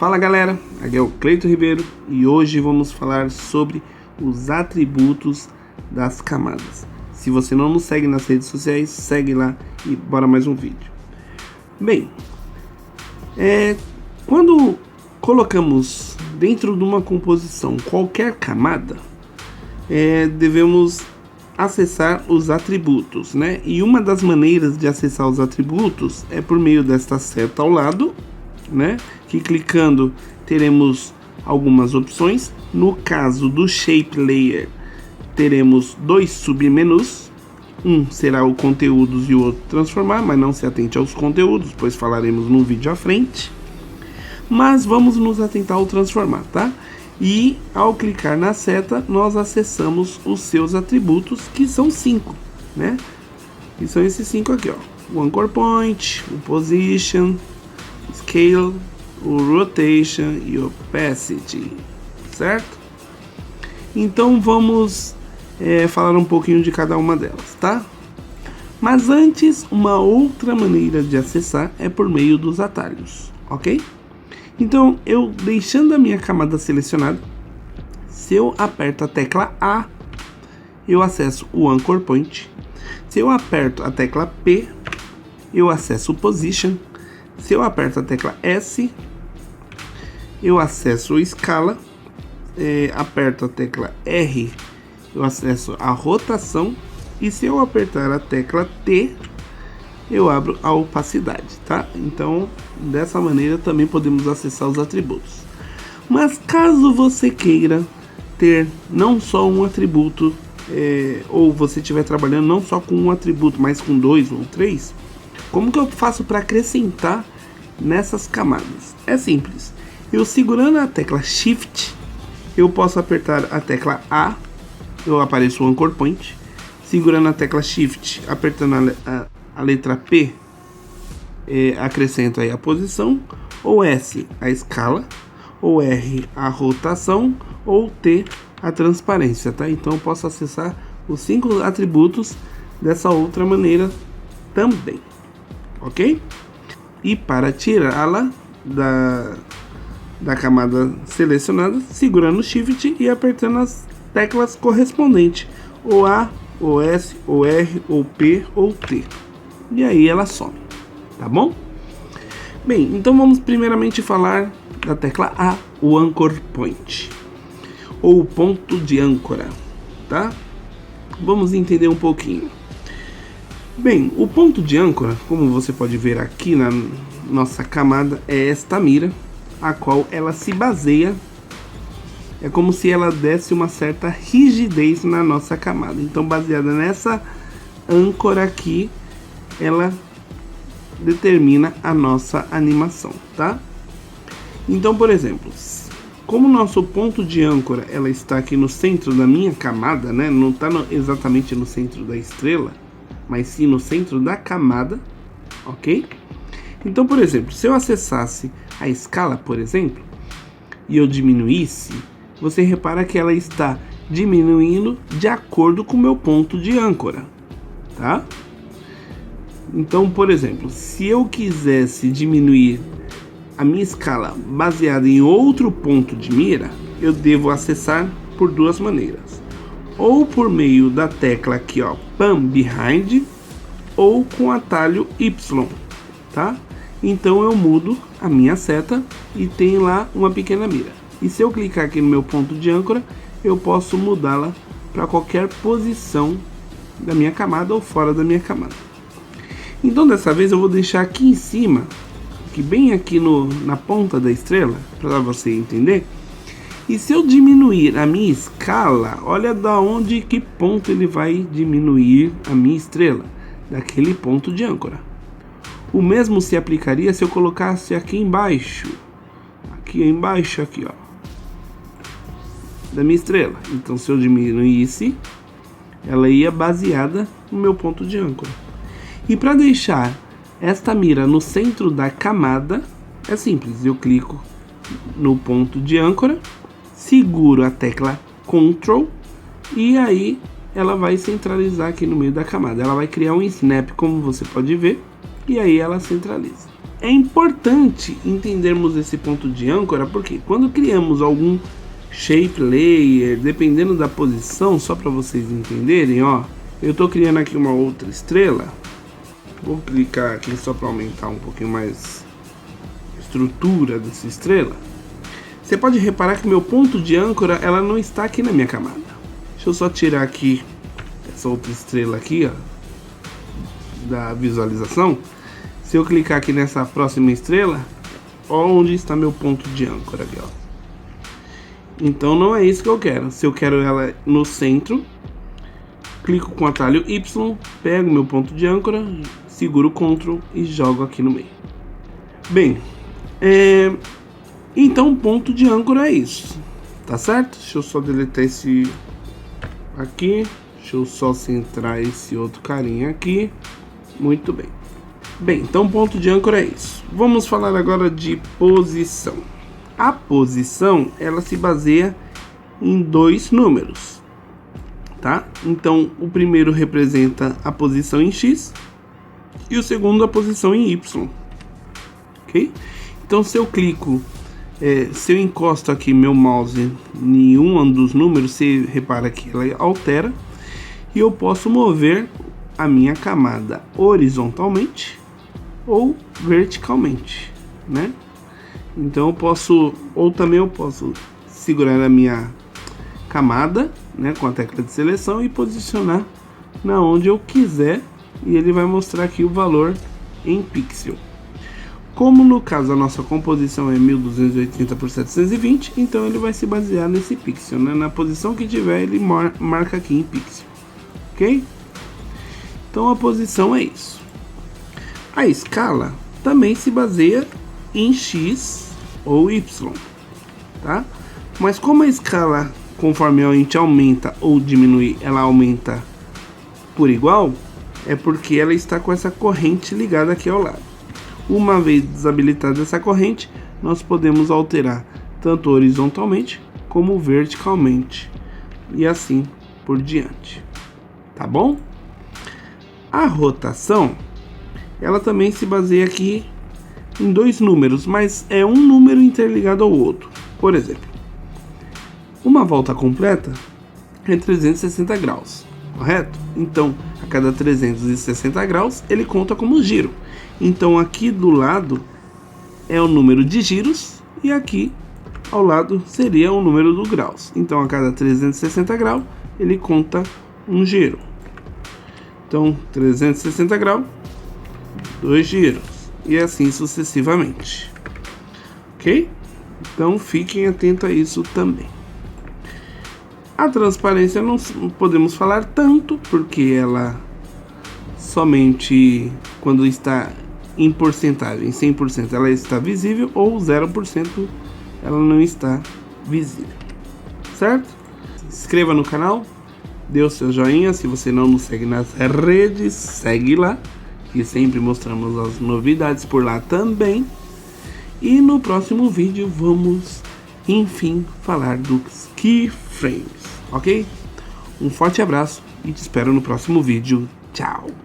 Fala galera, aqui é o Cleito Ribeiro e hoje vamos falar sobre os atributos das camadas. Se você não nos segue nas redes sociais, segue lá e bora mais um vídeo. Bem, quando colocamos dentro de uma composição qualquer camada, devemos acessar os atributos, né? E uma das maneiras de acessar os atributos é por meio desta seta ao lado, né? Que clicando teremos algumas opções. No caso do Shape Layer, teremos dois submenus. Um será o conteúdos e o outro transformar, mas não se atente aos conteúdos, pois falaremos no vídeo à frente. Mas vamos nos atentar ao transformar, tá? E ao clicar na seta, nós acessamos os seus atributos, que são 5, né? E são esses 5 aqui, ó. O Anchor Point, o Position, Scale, o Rotation e o Opacity, certo? Então vamos falar um pouquinho de cada uma delas, tá? Mas antes, uma outra maneira de acessar é por meio dos atalhos, ok? Então, eu deixando a minha camada selecionada, se eu aperto a tecla A, eu acesso o Anchor Point. Se eu aperto a tecla P, eu acesso o Position. Se eu aperto a tecla S, eu acesso o Scala. Aperto a tecla R, eu acesso a Rotação. E se eu apertar a tecla T, eu abro a opacidade, tá? Então, dessa maneira também podemos acessar os atributos. Mas caso você queira ter não só um atributo, ou você estiver trabalhando não só com um atributo, mas com 2 ou 3, como que eu faço para acrescentar nessas camadas? É simples. Eu segurando a tecla Shift, eu posso apertar a tecla A, eu apareço o Anchor Point. Segurando a tecla Shift, apertando a letra P, acrescento aí a posição, ou S, a escala, ou R, a rotação, ou T, a transparência, tá? Então eu posso acessar os 5 atributos dessa outra maneira também, ok? E para tirá-la da camada selecionada, segurando o Shift e apertando as teclas correspondentes, ou A, ou S, ou R, ou P, ou T. E aí ela some, tá bom? Bem, então vamos primeiramente falar da tecla A, o Anchor Point, ou o ponto de âncora, tá? Vamos entender um pouquinho. Bem, o ponto de âncora, como você pode ver aqui na nossa camada, é esta mira, a qual ela se baseia. É como se ela desse uma certa rigidez na nossa camada. Então, baseada nessa âncora aqui, ela determina a nossa animação, tá? Então, por exemplo, como o nosso ponto de âncora ela está aqui no centro da minha camada, né? Não está exatamente no centro da estrela, mas sim no centro da camada, ok? Então, por exemplo, se eu acessasse a escala, por exemplo, e eu diminuísse, você repara que ela está diminuindo de acordo com o meu ponto de âncora, tá? Então, por exemplo, se eu quisesse diminuir a minha escala baseada em outro ponto de mira, eu devo acessar por duas maneiras. Ou por meio da tecla aqui, ó, Pan Behind, ou com o atalho Y, tá? Então eu mudo a minha seta e tem lá uma pequena mira. E se eu clicar aqui no meu ponto de âncora, eu posso mudá-la para qualquer posição da minha camada ou fora da minha camada. Então dessa vez eu vou deixar aqui em cima, aqui bem aqui na ponta da estrela, para você entender. E se eu diminuir a minha escala, olha da onde, que ponto ele vai diminuir a minha estrela, daquele ponto de âncora. O mesmo se aplicaria se eu colocasse aqui embaixo, aqui ó, da minha estrela. Então se eu diminuísse, ela ia baseada no meu ponto de âncora. E para deixar esta mira no centro da camada, é simples, eu clico no ponto de âncora, seguro a tecla Ctrl e aí ela vai centralizar aqui no meio da camada. Ela vai criar um snap, como você pode ver, e aí ela centraliza. É importante entendermos esse ponto de âncora, porque quando criamos algum shape layer, dependendo da posição, só para vocês entenderem, ó, eu tô criando aqui uma outra estrela. Vou clicar aqui só para aumentar um pouquinho mais a estrutura dessa estrela. Você pode reparar que meu ponto de âncora, ela não está aqui na minha camada. Deixa eu só tirar aqui essa outra estrela aqui, ó, da visualização. Se eu clicar aqui nessa próxima estrela, ó onde está meu ponto de âncora aqui, ó. Então não é isso que eu quero. Se eu quero ela no centro, clico com o atalho Y, pego meu ponto de âncora, seguro o Ctrl e jogo aqui no meio. Bem, então o ponto de âncora é isso, tá certo? Deixa eu só deletar esse aqui, deixa eu só centrar esse outro carinha aqui. Muito bem. Bem, então ponto de âncora é isso. Vamos falar agora de posição. A posição, ela se baseia em dois números, tá? Então, o primeiro representa a posição em X e o segundo a posição em Y, ok? Então, se eu clico, se eu encosto aqui meu mouse em um dos números, você repara que ela altera e eu posso mover a minha camada horizontalmente ou verticalmente, né? Então eu posso, ou também eu posso segurar a minha camada, né, com a tecla de seleção e posicionar na onde eu quiser, e ele vai mostrar aqui o valor em pixel. Como no caso a nossa composição é 1280 por 720, então ele vai se basear nesse pixel, né? Na posição que tiver ele marca aqui em pixel, ok? Então a posição é isso. A escala também se baseia em X ou Y, tá? Mas como a escala, conforme a gente aumenta ou diminui, ela aumenta por igual, é porque ela está com essa corrente ligada aqui ao lado. Uma vez desabilitada essa corrente, nós podemos alterar tanto horizontalmente como verticalmente e assim por diante, tá bom? A rotação, ela também se baseia aqui em dois números, mas é um número interligado ao outro. Por exemplo, uma volta completa é 360 graus, correto? Então, a cada 360 graus, ele conta como giro. Então, aqui do lado é o número de giros e aqui ao lado seria o número do graus. Então, a cada 360 graus, ele conta um giro. Então, 360 graus, 2 giros. E assim sucessivamente, ok? Então fiquem atentos a isso também. A transparência não podemos falar tanto, porque ela somente quando está em porcentagem, 100% ela está visível, ou 0% ela não está visível, certo? Se inscreva no canal, dê o seu joinha. Se você não nos segue nas redes, segue lá, e sempre mostramos as novidades por lá também. E no próximo vídeo vamos, enfim, falar dos keyframes, ok? Um forte abraço e te espero no próximo vídeo. Tchau!